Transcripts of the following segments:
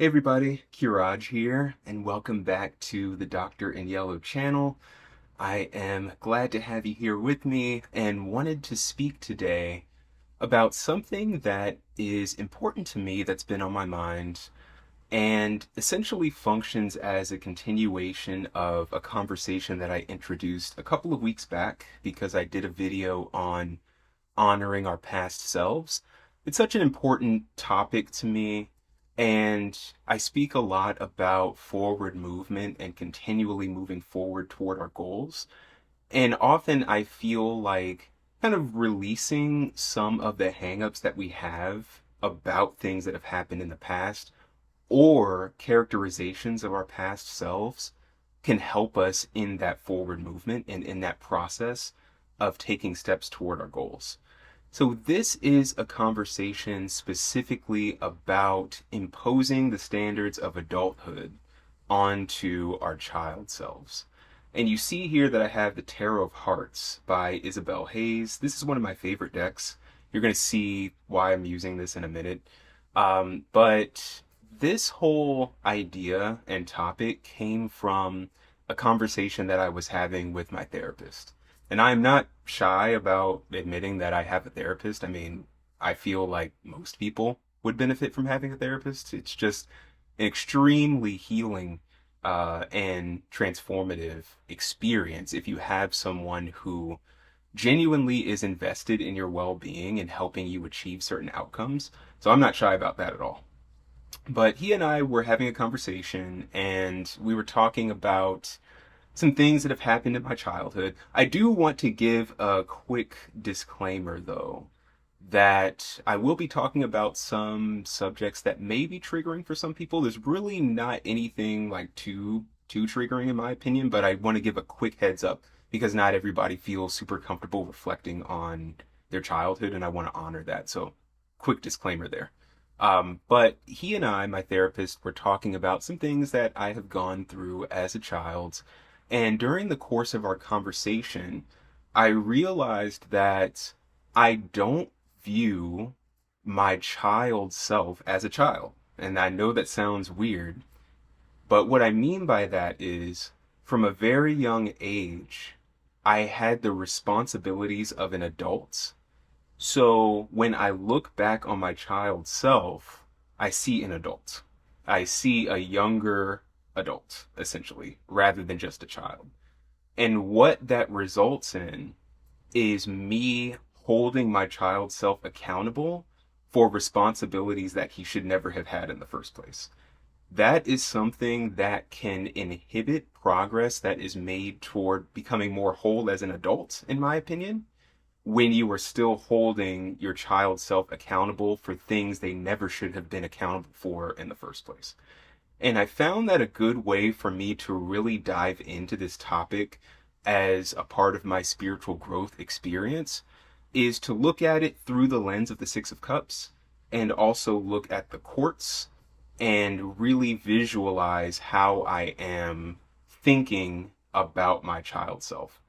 Hey everybody, Kiraj here, and welcome back to the Doctor in Yellow channel. I am glad to have you here with me and wanted to speak today about something that is important to me that's been on my mind and essentially functions as a continuation of a conversation that I introduced a couple of weeks back because I did a video on honoring our past selves. It's such an important topic to me, and I speak a lot about forward movement and continually moving forward toward our goals. And often I feel like kind of releasing some of the hangups that we have about things that have happened in the past or characterizations of our past selves can help us in that forward movement and in that process of taking steps toward our goals. So, this is a conversation specifically about imposing the standards of adulthood onto our child selves. And you see here that I have the Tarot of Hearts by Isabel Hayes. This is one of my favorite decks. You're going to see why I'm using this in a minute. But this whole idea and topic came from a conversation that I was having with my therapist. And I'm not shy about admitting that I have a therapist. I mean, I feel like most people would benefit from having a therapist. It's just an extremely healing and transformative experience if you have someone who genuinely is invested in your well-being and helping you achieve certain outcomes. So I'm not shy about that at all. But he and I were having a conversation and we were talking about some things that have happened in my childhood. I do want to give a quick disclaimer though, that I will be talking about some subjects that may be triggering for some people. There's really not anything like too triggering in my opinion, but I want to give a quick heads up because not everybody feels super comfortable reflecting on their childhood, and I want to honor that. So, quick disclaimer there. But he and I, my therapist, were talking about some things that I have gone through as a child. And during the course of our conversation, I realized that I don't view my child self as a child. And I know that sounds weird, but what I mean by that is from a very young age, I had the responsibilities of an adult. So when I look back on my child self, I see an adult. I see a younger adult, essentially, rather than just a child. And what that results in is me holding my child self accountable for responsibilities that he should never have had in the first place. That is something that can inhibit progress that is made toward becoming more whole as an adult, in my opinion, when you are still holding your child self accountable for things they never should have been accountable for in the first place. And I found that a good way for me to really dive into this topic as a part of my spiritual growth experience is to look at it through the lens of the Six of Cups and also look at the quartz and really visualize how I am thinking about my child self.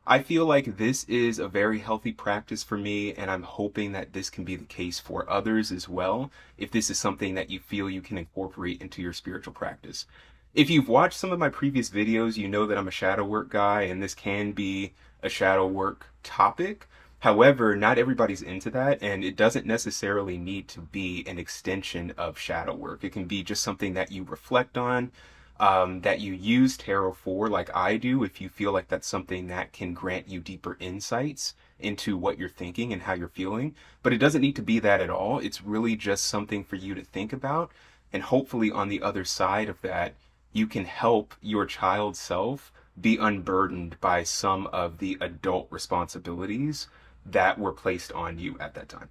I feel like this is a very healthy practice for me, and I'm hoping that this can be the case for others as well, if this is something that you feel you can incorporate into your spiritual practice. If you've watched some of my previous videos, you know that I'm a shadow work guy, and this can be a shadow work topic. However, not everybody's into that, and it doesn't necessarily need to be an extension of shadow work. It can be just something that you reflect on, that you use tarot for, like I do, if you feel like that's something that can grant you deeper insights into what you're thinking and how you're feeling. But it doesn't need to be that at all. It's really just something for you to think about. And hopefully, on the other side of that, you can help your child self be unburdened by some of the adult responsibilities that were placed on you at that time.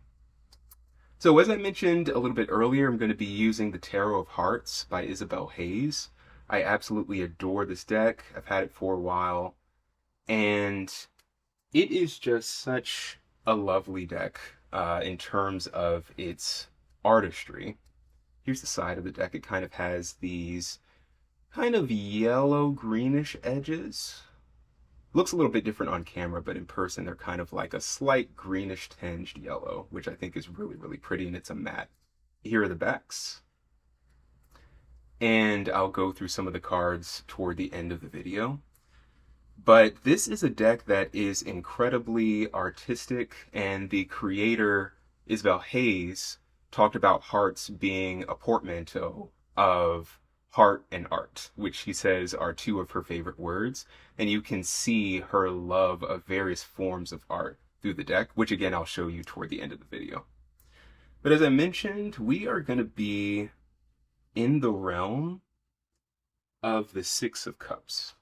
So, as I mentioned a little bit earlier, I'm going to be using the Tarot of Hearts by Isabel Hayes. I absolutely adore this deck. I've had it for a while, and it is just such a lovely deck in terms of its artistry. Here's the side of the deck. It kind of has these kind of yellow greenish edges. Looks a little bit different on camera, but in person they're kind of like a slight greenish tinged yellow, which I think is really, really pretty, and it's a matte. Here are the backs. and I'll go through some of the cards toward the end of the video. But this is a deck that is incredibly artistic, and the creator, Isabel Hayes, talked about hearts being a portmanteau of heart and art, which she says are two of her favorite words. And you can see her love of various forms of art through the deck, which again I'll show you toward the end of the video. But as I mentioned, we are going to be in the realm of the Six of Cups.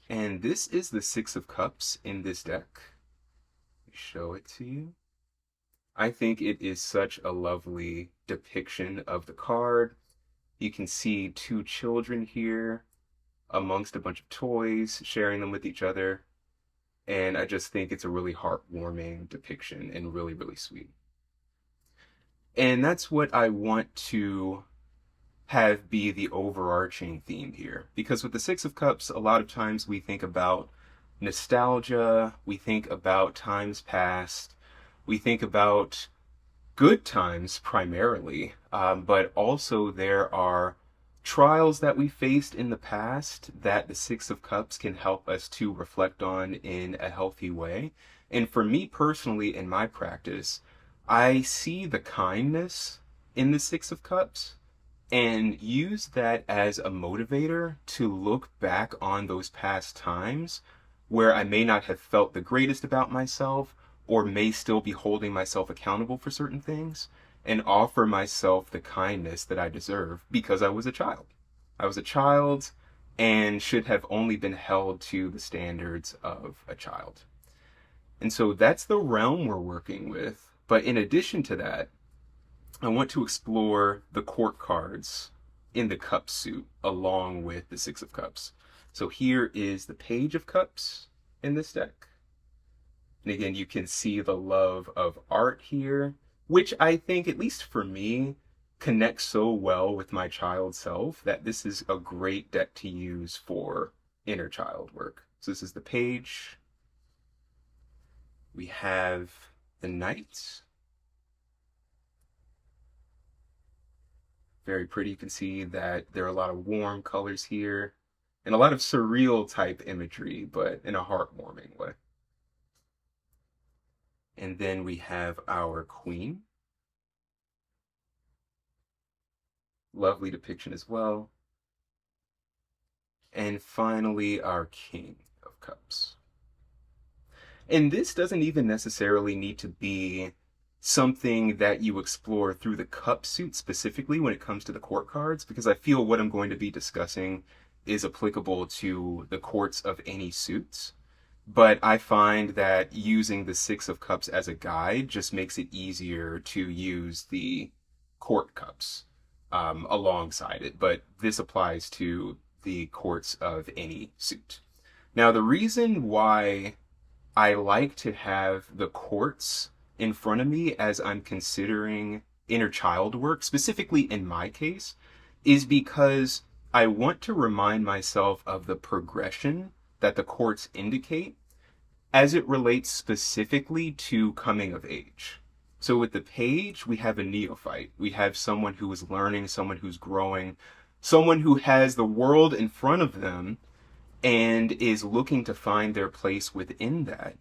And this is the Six of Cups in this deck. Let me show it to you. I think it is such a lovely depiction of the card. You can see two children here amongst a bunch of toys, sharing them with each other. And I just think it's a really heartwarming depiction and really, really sweet. And that's what I want to have be the overarching theme here. Because with the Six of Cups, a lot of times we think about nostalgia, we think about times past, we think about good times primarily, but also there are trials that we faced in the past that the Six of Cups can help us to reflect on in a healthy way. And for me personally, in my practice, I see the kindness in the Six of Cups and use that as a motivator to look back on those past times where I may not have felt the greatest about myself or may still be holding myself accountable for certain things, and offer myself the kindness that I deserve because I was a child. I was a child and should have only been held to the standards of a child. And so that's the realm we're working with. But in addition to that, I want to explore the court cards in the cup suit along with the Six of Cups. So here is the Page of Cups in this deck. And again, you can see the love of art here, which I think, at least for me, connects so well with my child self that this is a great deck to use for inner child work. So this is the Page. We have the Knight. Very pretty. You can see that there are a lot of warm colors here and a lot of surreal type imagery, but in a heartwarming way. And then we have our Queen. Lovely depiction as well. And finally, our King of Cups. And this doesn't even necessarily need to be something that you explore through the cup suit specifically when it comes to the court cards, because I feel what I'm going to be discussing is applicable to the courts of any suits. But I find that using the Six of Cups as a guide just makes it easier to use the court cups alongside it. But this applies to the courts of any suit. Now, the reason why I like to have the courts in front of me as I'm considering inner child work, specifically in my case, is because I want to remind myself of the progression that the courts indicate as it relates specifically to coming of age. So with the Page, we have a neophyte. We have someone who is learning, someone who's growing, someone who has the world in front of them and is looking to find their place within that.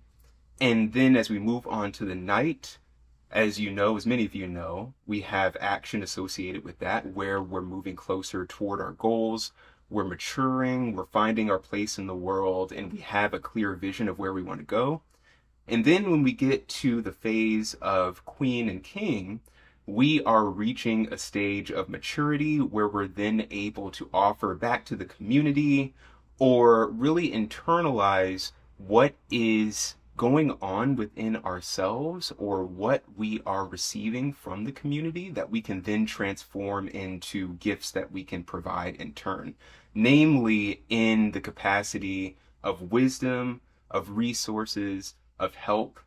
And then as we move on to the Knight, as you know, as many of you know, we have action associated with that where we're moving closer toward our goals, we're maturing, we're finding our place in the world, and we have a clear vision of where we want to go. And then when we get to the phase of Queen and King, we are reaching a stage of maturity where we're then able to offer back to the community or really internalize what is going on within ourselves or what we are receiving from the community that we can then transform into gifts that we can provide in turn, namely in the capacity of wisdom, of resources, of help,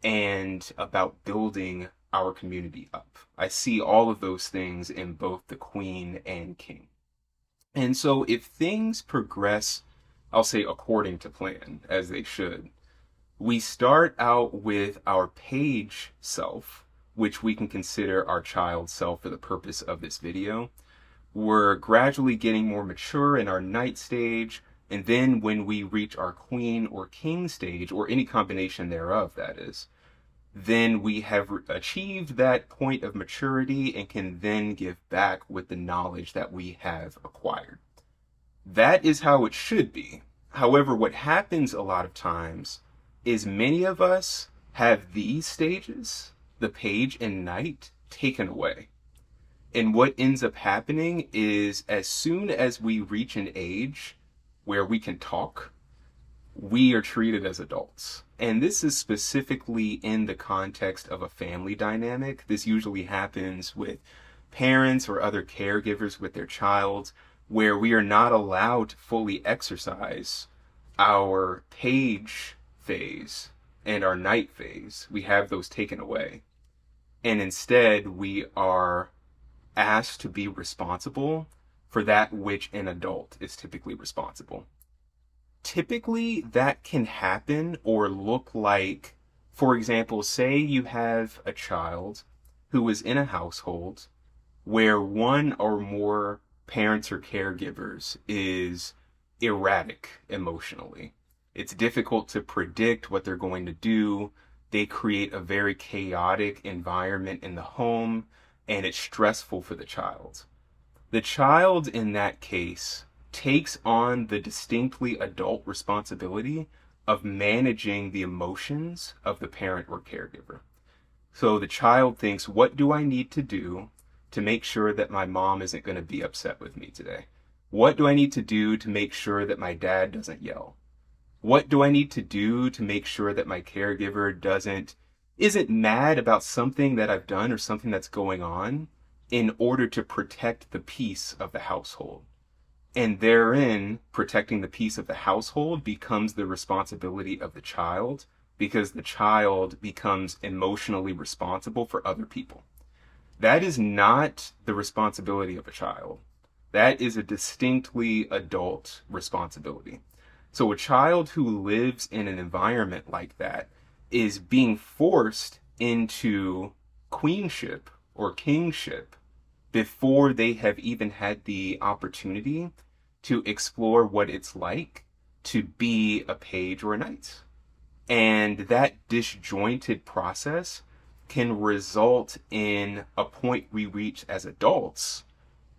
and about building our community up. I see all of those things in both the Queen and King. And so if things progress, I'll say according to plan, as they should, we start out with our Page self, which we can consider our child self for the purpose of this video. We're gradually getting more mature in our knight stage. And then when we reach our queen or king stage, or any combination thereof, that is, then we have achieved that point of maturity and can then give back with the knowledge that we have acquired. That is how it should be. However, what happens a lot of times is many of us have these stages, the page and knight, taken away. And what ends up happening is as soon as we reach an age where we can talk, we are treated as adults. And this is specifically in the context of a family dynamic. This usually happens with parents or other caregivers with their child, where we are not allowed to fully exercise our page phase and our knight phase. We have those taken away. And instead, we are asked to be responsible for that which an adult is typically responsible. Typically, that can happen or look like, for example, say you have a child who is in a household where one or more parents or caregivers is erratic emotionally. It's difficult to predict what they're going to do. They create a very chaotic environment in the home, and it's stressful for the child. The child in that case takes on the distinctly adult responsibility of managing the emotions of the parent or caregiver. So the child thinks, what do I need to do to make sure that my mom isn't going to be upset with me today? What do I need to do to make sure that my dad doesn't yell? What do I need to do to make sure that my caregiver isn't mad about something that I've done or something that's going on, in order to protect the peace of the household? And therein, protecting the peace of the household becomes the responsibility of the child, because the child becomes emotionally responsible for other people. That is not the responsibility of a child. That is a distinctly adult responsibility. So a child who lives in an environment like that is being forced into queenship or kingship before they have even had the opportunity to explore what it's like to be a page or a knight. And that disjointed process can result in a point we reach as adults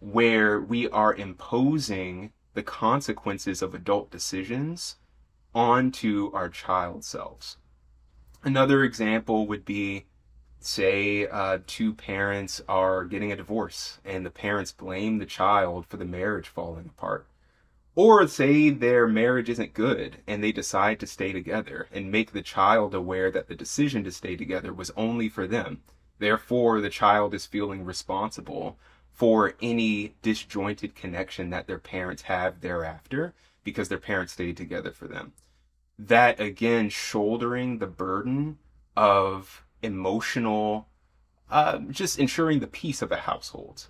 where we are imposing the consequences of adult decisions onto our child selves. Another example would be, say, two parents are getting a divorce and the parents blame the child for the marriage falling apart. Or say their marriage isn't good and they decide to stay together and make the child aware that the decision to stay together was only for them. Therefore, the child is feeling responsible for any disjointed connection that their parents have thereafter because their parents stayed together for them. That, again, shouldering the burden of emotional, just ensuring the peace of a household,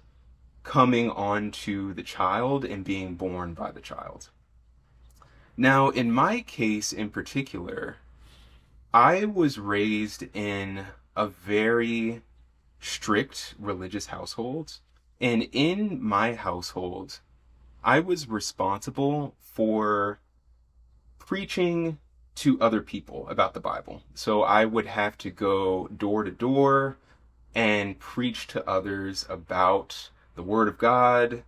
coming onto the child and being borne by the child. Now, in my case in particular, I was raised in a very strict religious household. And in my household, I was responsible for preaching to other people about the Bible. So I would have to go door to door and preach to others about the Word of God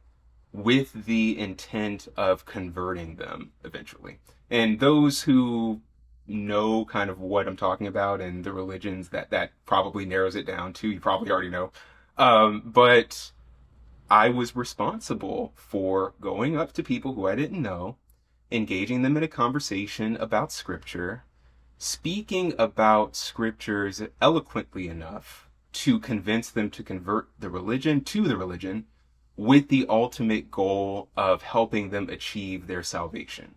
with the intent of converting them eventually. And those who know kind of what I'm talking about and the religions that probably narrows it down to, you probably already know. But I was responsible for going up to people who I didn't know, engaging them in a conversation about Scripture, speaking about Scriptures eloquently enough to convince them to convert the religion to the religion, with the ultimate goal of helping them achieve their salvation.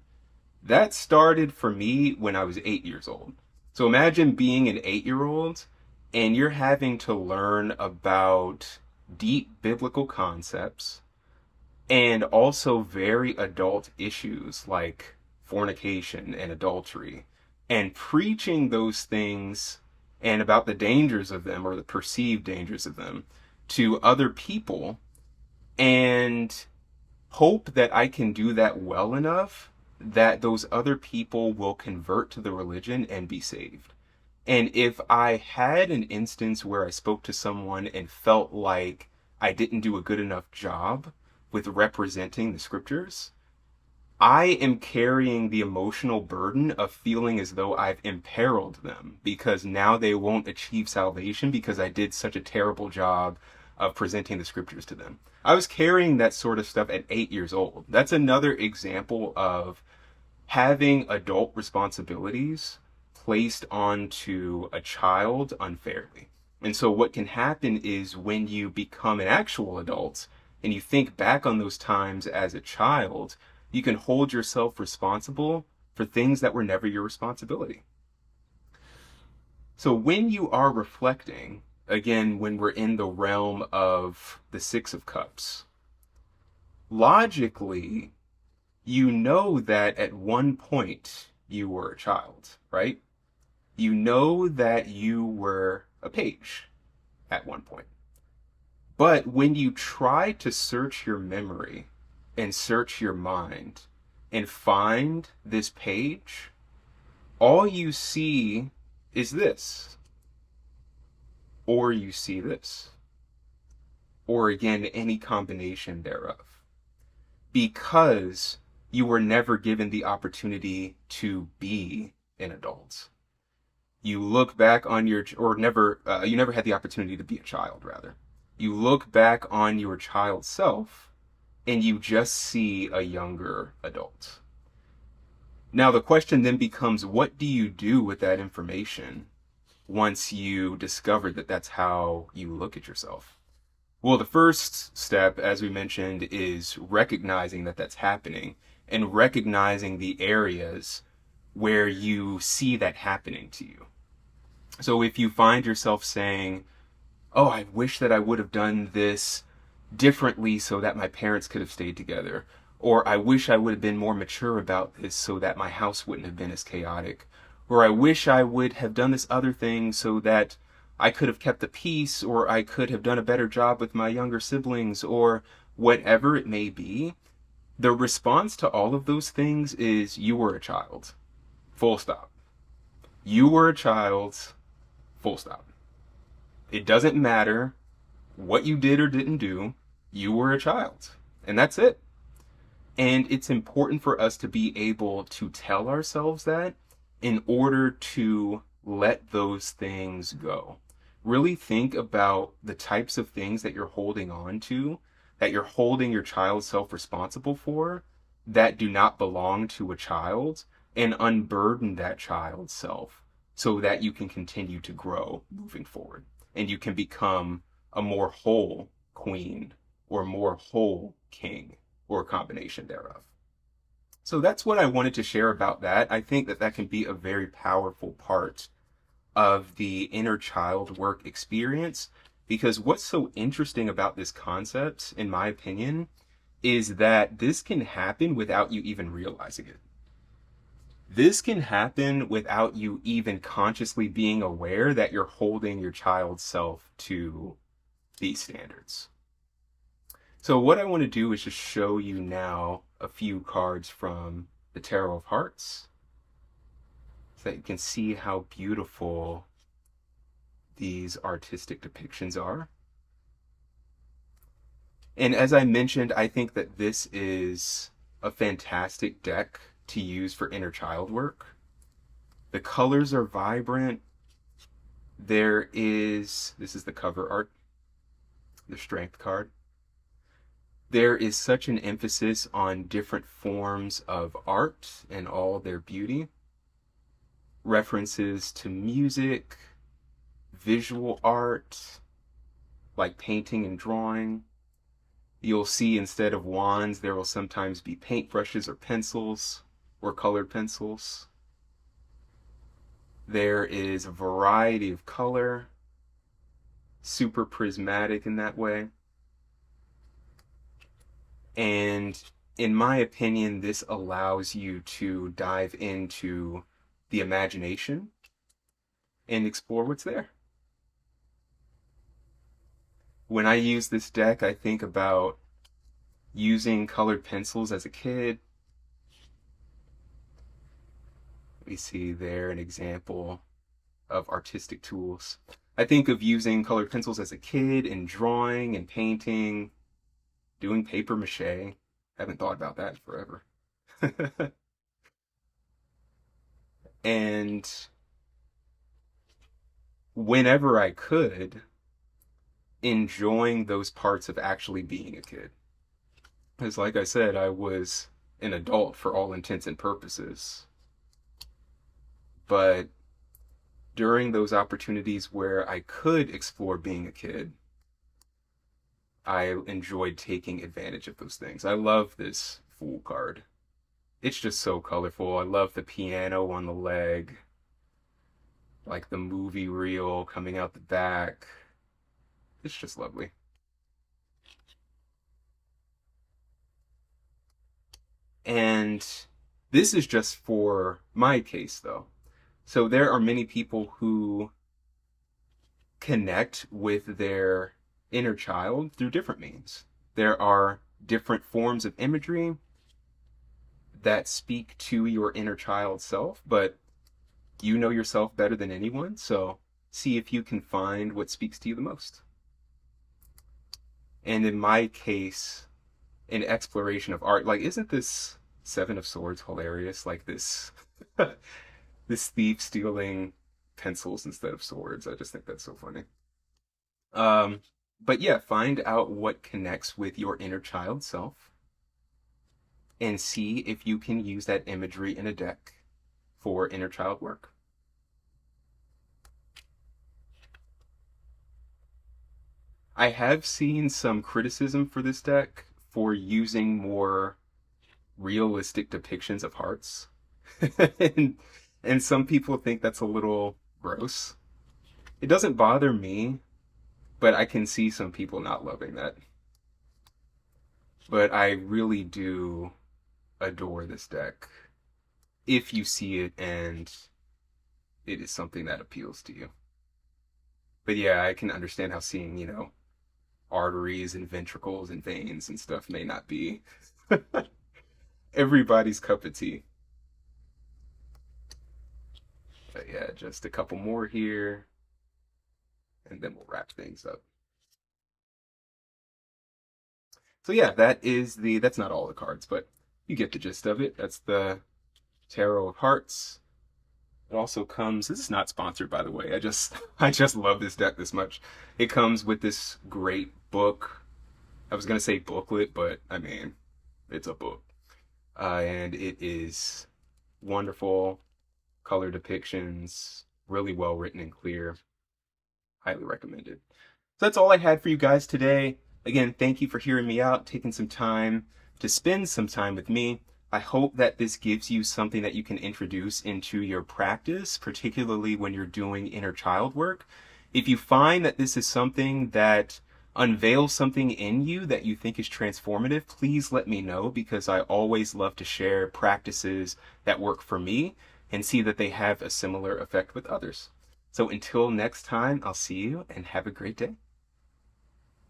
That started for me when I was 8 years old. So imagine being an 8-year-old and you're having to learn about deep biblical concepts and also very adult issues like fornication and adultery, and preaching those things and about the dangers of them or the perceived dangers of them to other people, and hope that I can do that well enough that those other people will convert to the religion and be saved. And if I had an instance where I spoke to someone and felt like I didn't do a good enough job with representing the scriptures, I am carrying the emotional burden of feeling as though I've imperiled them because now they won't achieve salvation because I did such a terrible job of presenting the scriptures to them. I was carrying that sort of stuff at 8 years old. That's another example of having adult responsibilities placed onto a child unfairly. And so what can happen is when you become an actual adult and you think back on those times as a child, you can hold yourself responsible for things that were never your responsibility. So when you are reflecting, again, when we're in the realm of the Six of Cups, logically, you know that at one point you were a child, right? You know that you were a page at one point. But when you try to search your memory and search your mind and find this page, all you see is this, or you see this, or again, any combination thereof, because you were never given the opportunity to be an adult. You look back on your, or never, you never had the opportunity to be a child, rather. You look back on your child self and you just see a younger adult. Now the question then becomes, what do you do with that information once you discover that that's how you look at yourself? Well, the first step, as we mentioned, is recognizing that that's happening and recognizing the areas where you see that happening to you. So if you find yourself saying, oh, I wish that I would have done this differently so that my parents could have stayed together. Or I wish I would have been more mature about this so that my house wouldn't have been as chaotic. Or I wish I would have done this other thing so that I could have kept the peace, or I could have done a better job with my younger siblings, or whatever it may be. The response to all of those things is you were a child. Full stop. You were a child. Full stop. It doesn't matter what you did or didn't do. You were a child. And that's it. And it's important for us to be able to tell ourselves that in order to let those things go. Really think about the types of things that you're holding on to, that you're holding your child self responsible for, that do not belong to a child, and unburden that child self so that you can continue to grow moving forward. And you can become a more whole queen or more whole king or a combination thereof. So that's what I wanted to share about that. I think that that can be a very powerful part of the inner child work experience, because what's so interesting about this concept, in my opinion, is that this can happen without you even realizing it. This can happen without you even consciously being aware that you're holding your child's self to these standards. So what I want to do is just show you now a few cards from the Tarot of Hearts so that you can see how beautiful these artistic depictions are. And as I mentioned, I think that this is a fantastic deck to use for inner child work. The colors are vibrant. This is the cover art, the Strength card. There is such an emphasis on different forms of art and all their beauty. References to music, visual art, like painting and drawing. You'll see instead of wands, there will sometimes be paintbrushes or pencils or colored pencils. There is a variety of color, super prismatic in that way. And in my opinion, this allows you to dive into the imagination and explore what's there. When I use this deck, I think about using colored pencils as a kid. Let me see there an example of artistic tools. I think of using colored pencils as a kid in drawing and painting, doing paper mache. Haven't thought about that in forever. And whenever I could, enjoying those parts of actually being a kid. Because, like I said, I was an adult for all intents and purposes. But during those opportunities where I could explore being a kid, I enjoyed taking advantage of those things. I love this Fool card. It's just so colorful. I love the piano on the leg, like the movie reel coming out the back. It's just lovely. And this is just for my case, though. So there are many people who connect with their inner child through different means. There are different forms of imagery that speak to your inner child self, but you know yourself better than anyone, so see if you can find what speaks to you the most. And in my case, an exploration of art, like, isn't this Seven of Swords hilarious? Like this this thief stealing pencils instead of swords. I just think that's so funny. Um, but yeah, find out what connects with your inner child self and see if you can use that imagery in a deck for inner child work. I have seen some criticism for this deck for using more realistic depictions of hearts. and, and some people think that's a little gross. It doesn't bother me, but I can see some people not loving that. But I really do adore this deck if you see it and it is something that appeals to you. But yeah, I can understand how seeing, arteries and ventricles and veins and stuff may not be everybody's cup of tea. But yeah, just a couple more here, and then we'll wrap things up. So yeah, that's not all the cards, but you get the gist of it. That's the Tarot of Hearts. It also comes, this is not sponsored by the way, I just love this deck this much. It comes with this great book. I was gonna say booklet, but I mean, it's a book. And it is wonderful, color depictions, really well written and clear. Highly recommended. So that's all I had for you guys today. Again, thank you for hearing me out, taking some time to spend some time with me. I hope that this gives you something that you can introduce into your practice, particularly when you're doing inner child work. If you find that this is something that unveils something in you that you think is transformative, please let me know, because I always love to share practices that work for me and see that they have a similar effect with others. So until next time, I'll see you and have a great day.